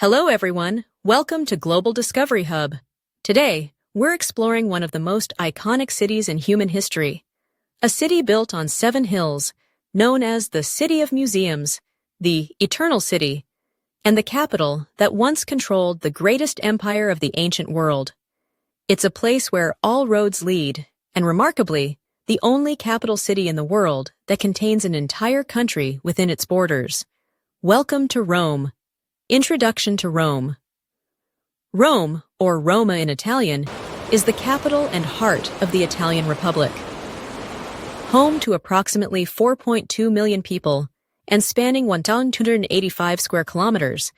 Hello everyone, welcome to Global Discovery Hub. Today, we're exploring one of the most iconic cities in human history. A city built on 7 hills, known as the City of Museums, the Eternal City, and the capital that once controlled the greatest empire of the ancient world. It's a place where all roads lead, and remarkably, the only capital city in the world that contains an entire country within its borders. Welcome to Rome. Introduction to Rome. Rome, or Roma in Italian, is the capital and heart of the Italian Republic. Home to approximately 4.2 million people and spanning 1,285 square kilometers,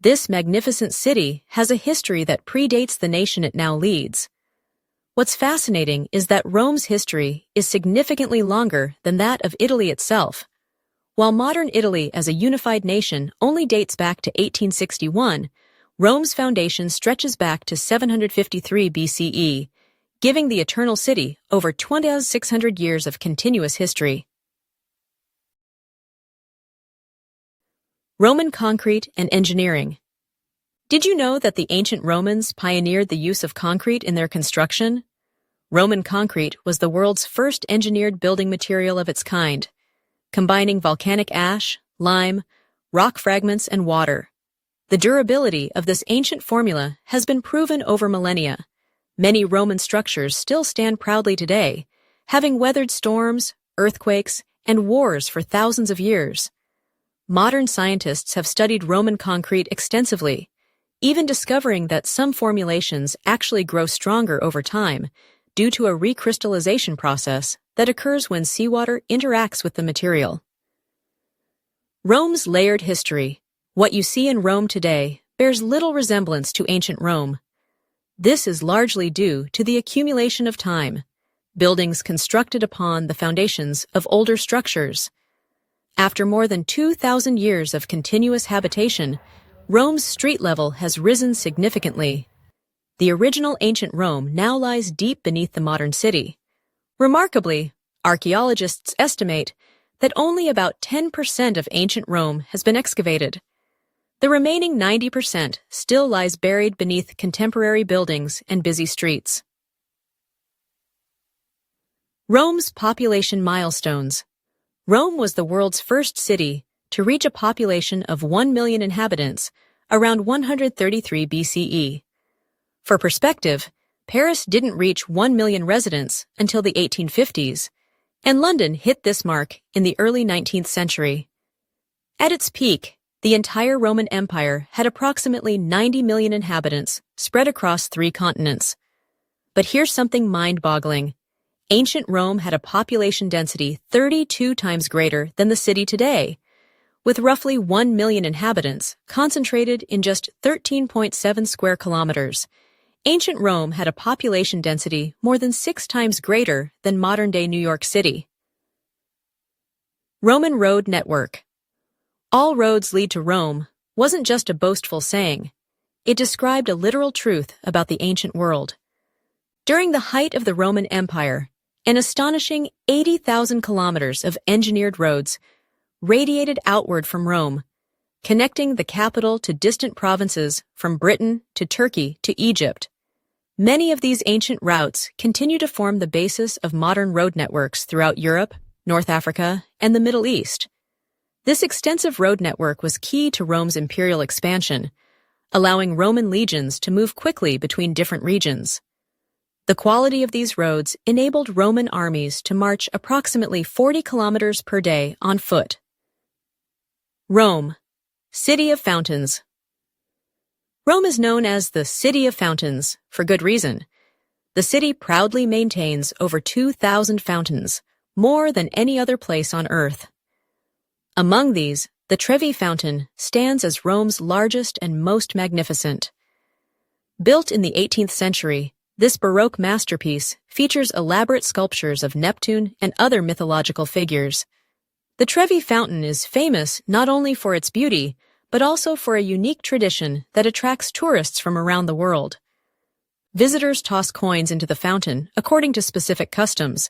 this magnificent city has a history that predates the nation it now leads. What's fascinating is that Rome's history is significantly longer than that of Italy itself. While modern Italy as a unified nation only dates back to 1861, Rome's foundation stretches back to 753 BCE, giving the Eternal City over 2,600 years of continuous history. Roman concrete and engineering. Did you know that the ancient Romans pioneered the use of concrete in their construction? Roman concrete was the world's first engineered building material of its kind, combining volcanic ash, lime, rock fragments, and water. The durability of this ancient formula has been proven over millennia. Many Roman structures still stand proudly today, having weathered storms, earthquakes, and wars for thousands of years. Modern scientists have studied Roman concrete extensively, even discovering that some formulations actually grow stronger over time due to a recrystallization process that occurs when seawater interacts with the material. Rome's layered history. What you see in Rome today bears little resemblance to ancient Rome. This is largely due to the accumulation of time, buildings constructed upon the foundations of older structures. After more than 2,000 years of continuous habitation, Rome's street level has risen significantly. The original ancient Rome now lies deep beneath the modern city. Remarkably, archaeologists estimate that only about 10% of ancient Rome has been excavated. The remaining 90% still lies buried beneath contemporary buildings and busy streets. Rome's population milestones. Rome was the world's first city to reach a population of 1 million inhabitants around 133 BCE. For perspective, Paris didn't reach 1 million residents until the 1850s, and London hit this mark in the early 19th century. At its peak, the entire Roman Empire had approximately 90 million inhabitants spread across 3 continents. But here's something mind-boggling. Ancient Rome had a population density 32 times greater than the city today, with roughly 1 million inhabitants concentrated in just 13.7 square kilometers. Ancient Rome had a population density more than 6 times greater than modern-day New York City. Roman road network. All roads lead to Rome wasn't just a boastful saying. It described a literal truth about the ancient world. During the height of the Roman Empire, an astonishing 80,000 kilometers of engineered roads radiated outward from Rome, connecting the capital to distant provinces from Britain to Turkey to Egypt. Many of these ancient routes continue to form the basis of modern road networks throughout Europe, North Africa, and the Middle East. This extensive road network was key to Rome's imperial expansion, allowing Roman legions to move quickly between different regions. The quality of these roads enabled Roman armies to march approximately 40 kilometers per day on foot. Rome, City of Fountains. Rome is known as the City of Fountains for good reason. The city proudly maintains over 2,000 fountains, more than any other place on Earth. Among these, the Trevi Fountain stands as Rome's largest and most magnificent. Built in the 18th century, this Baroque masterpiece features elaborate sculptures of Neptune and other mythological figures. The Trevi Fountain is famous not only for its beauty, but also for a unique tradition that attracts tourists from around the world. Visitors toss coins into the fountain according to specific customs.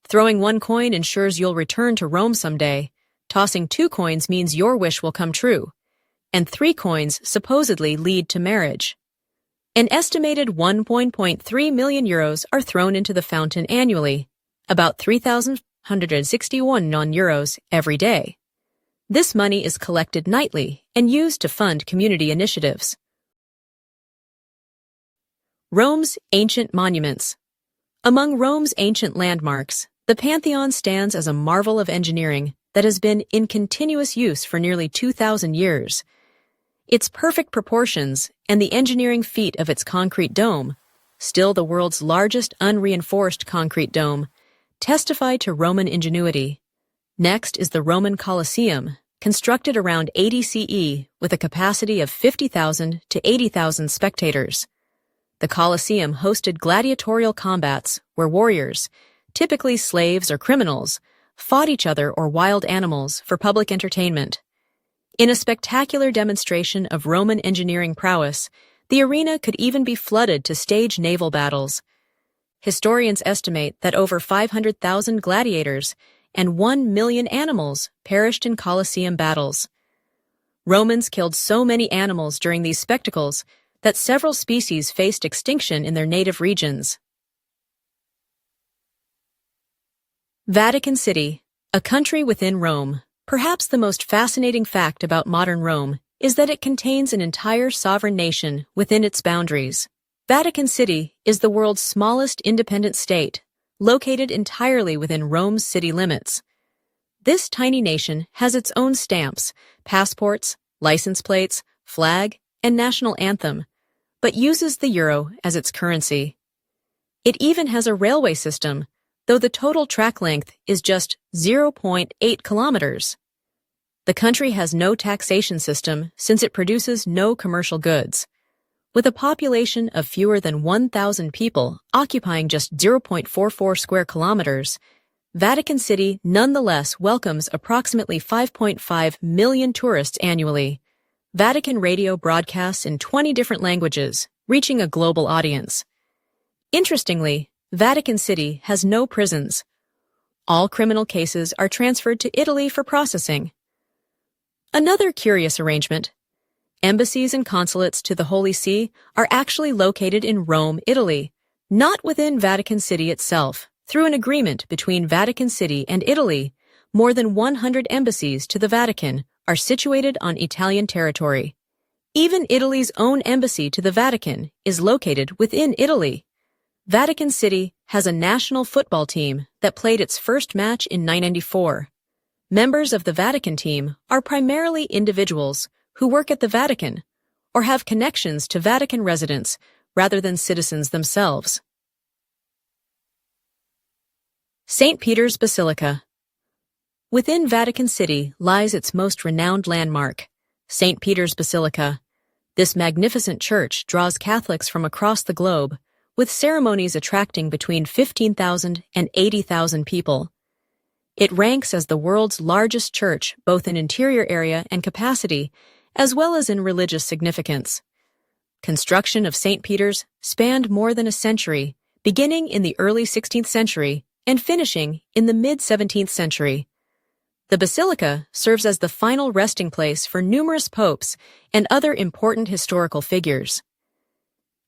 Throwing 1 coin ensures you'll return to Rome someday. Tossing 2 coins means your wish will come true. and 3 coins supposedly lead to marriage. An estimated 1.3 million euros are thrown into the fountain annually, about 3,161 non-euros every day. This money is collected nightly and used to fund community initiatives. Rome's ancient monuments. Among Rome's ancient landmarks, the Pantheon stands as a marvel of engineering that has been in continuous use for nearly 2,000 years. Its perfect proportions and the engineering feat of its concrete dome, still the world's largest unreinforced concrete dome, testify to Roman ingenuity. Next is the Roman Colosseum, constructed around 80 CE with a capacity of 50,000 to 80,000 spectators. The Colosseum hosted gladiatorial combats where warriors, typically slaves or criminals, fought each other or wild animals for public entertainment. In a spectacular demonstration of Roman engineering prowess, the arena could even be flooded to stage naval battles. Historians estimate that over 500,000 gladiators and 1 million animals perished in Colosseum battles. Romans killed so many animals during these spectacles that several species faced extinction in their native regions. Vatican City, a country within Rome. Perhaps the most fascinating fact about modern Rome is that it contains an entire sovereign nation within its boundaries. Vatican City is the world's smallest independent state, located entirely within Rome's city limits. This tiny nation has its own stamps, passports, license plates, flag, and national anthem, but uses the euro as its currency. It even has a railway system, though the total track length is just 0.8 kilometers. The country has no taxation system since it produces no commercial goods. With a population of fewer than 1,000 people occupying just 0.44 square kilometers, Vatican City nonetheless welcomes approximately 5.5 million tourists annually. Vatican Radio broadcasts in 20 different languages, reaching a global audience. Interestingly, Vatican City has no prisons. All criminal cases are transferred to Italy for processing. Another curious arrangement. Embassies and consulates to the Holy See are actually located in Rome, Italy, not within Vatican City itself. Through an agreement between Vatican City and Italy, more than 100 embassies to the Vatican are situated on Italian territory. Even Italy's own embassy to the Vatican is located within Italy. Vatican City has a national football team that played its first match in 1994. Members of the Vatican team are primarily individuals who work at the Vatican or have connections to Vatican residents rather than citizens themselves. St. Peter's Basilica. Within Vatican City lies its most renowned landmark, St. Peter's Basilica. This magnificent church draws Catholics from across the globe, with ceremonies attracting between 15,000 and 80,000 people. It ranks as the world's largest church both in interior area and capacity, as well as in religious significance. Construction of St. Peter's spanned more than a century, beginning in the early 16th century and finishing in the mid-17th century. The basilica serves as the final resting place for numerous popes and other important historical figures.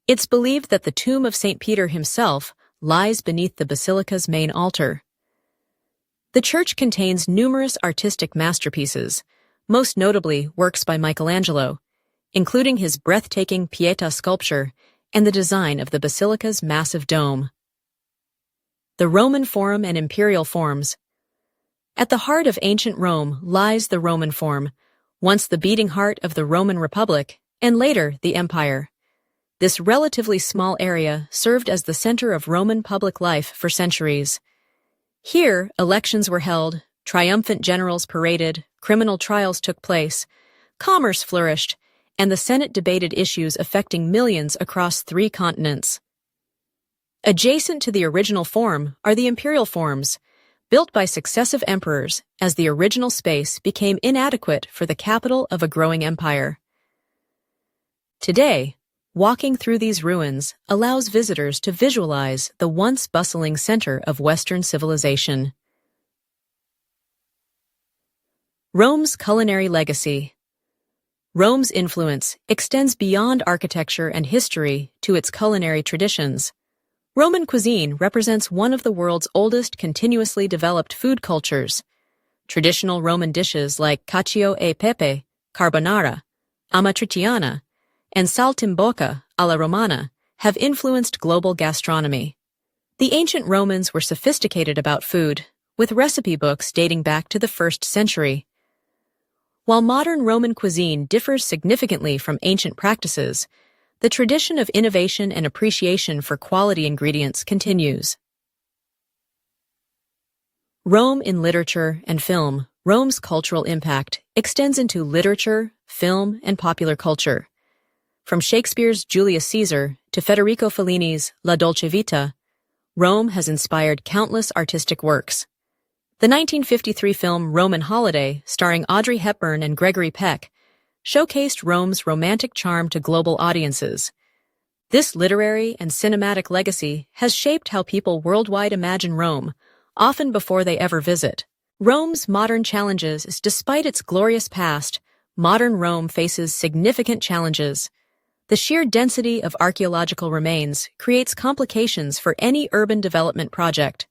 It's believed that the tomb of St. Peter himself lies beneath the basilica's main altar. The church contains numerous artistic masterpieces, most notably works by Michelangelo, including his breathtaking Pietà sculpture and the design of the basilica's massive dome. The Roman Forum and Imperial Forms. At the heart of ancient Rome lies the Roman Forum, once the beating heart of the Roman Republic and later the Empire. This relatively small area served as the center of Roman public life for centuries. Here, elections were held, triumphant generals paraded, criminal trials took place, commerce flourished, and the Senate debated issues affecting millions across 3 continents. Adjacent to the original Forum are the Imperial Forums, built by successive emperors as the original space became inadequate for the capital of a growing empire. Today, walking through these ruins allows visitors to visualize the once bustling center of Western civilization. Rome's culinary legacy. Rome's influence extends beyond architecture and history to its culinary traditions. Roman cuisine represents one of the world's oldest continuously developed food cultures. Traditional Roman dishes like cacio e pepe, carbonara, amatriciana, and saltimbocca alla romana have influenced global gastronomy. The ancient Romans were sophisticated about food, with recipe books dating back to the 1st century. While modern Roman cuisine differs significantly from ancient practices, the tradition of innovation and appreciation for quality ingredients continues. Rome in literature and film. Rome's cultural impact extends into literature, film, and popular culture. From Shakespeare's Julius Caesar to Federico Fellini's La Dolce Vita, Rome has inspired countless artistic works. The 1953 film Roman Holiday, starring Audrey Hepburn and Gregory Peck, showcased Rome's romantic charm to global audiences. This literary and cinematic legacy has shaped how people worldwide imagine Rome, often before they ever visit. Rome's modern challenges is despite its glorious past, modern Rome faces significant challenges. The sheer density of archaeological remains creates complications for any urban development project.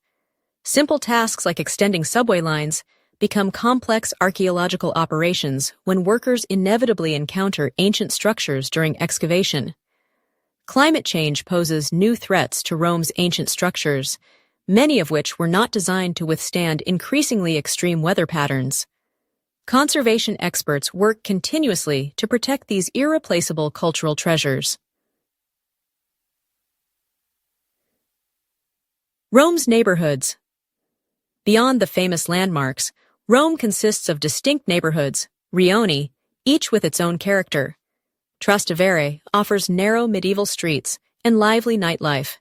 Simple tasks like extending subway lines become complex archaeological operations when workers inevitably encounter ancient structures during excavation. Climate change poses new threats to Rome's ancient structures, many of which were not designed to withstand increasingly extreme weather patterns. Conservation experts work continuously to protect these irreplaceable cultural treasures. Rome's neighborhoods. Beyond the famous landmarks, Rome consists of distinct neighborhoods, rioni, each with its own character. Trastevere offers narrow medieval streets and lively nightlife.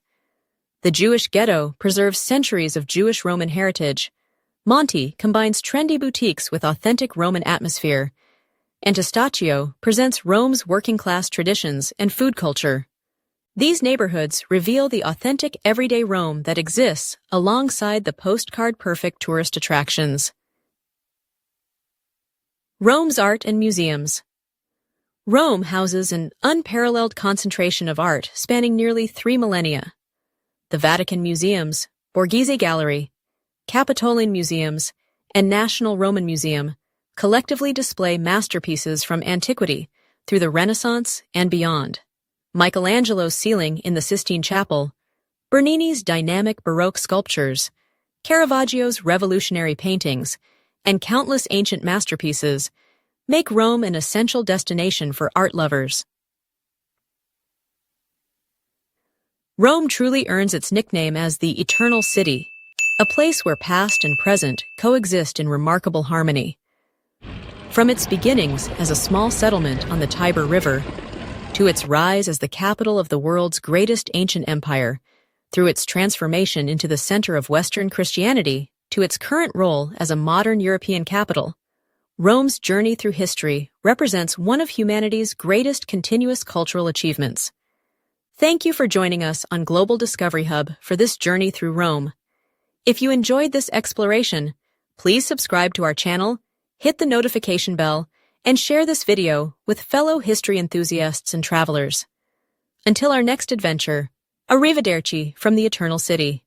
The Jewish ghetto preserves centuries of Jewish Roman heritage. Monte combines trendy boutiques with authentic Roman atmosphere. And Testaccio presents Rome's working-class traditions and food culture. These neighborhoods reveal the authentic everyday Rome that exists alongside the postcard-perfect tourist attractions. Rome's art and museums. Rome houses an unparalleled concentration of art spanning nearly 3 millennia. The Vatican Museums, Borghese Gallery, Capitoline Museums, and National Roman Museum collectively display masterpieces from antiquity through the Renaissance and beyond. Michelangelo's ceiling in the Sistine Chapel, Bernini's dynamic Baroque sculptures, Caravaggio's revolutionary paintings, and countless ancient masterpieces make Rome an essential destination for art lovers. Rome truly earns its nickname as the Eternal City, a place where past and present coexist in remarkable harmony. From its beginnings as a small settlement on the Tiber River, to its rise as the capital of the world's greatest ancient empire, through its transformation into the center of Western Christianity, to its current role as a modern European capital, Rome's journey through history represents one of humanity's greatest continuous cultural achievements. Thank you for joining us on Global Discovery Hub for this journey through Rome. If you enjoyed this exploration, please subscribe to our channel, hit the notification bell, and share this video with fellow history enthusiasts and travelers. Until our next adventure, arrivederci from the Eternal City.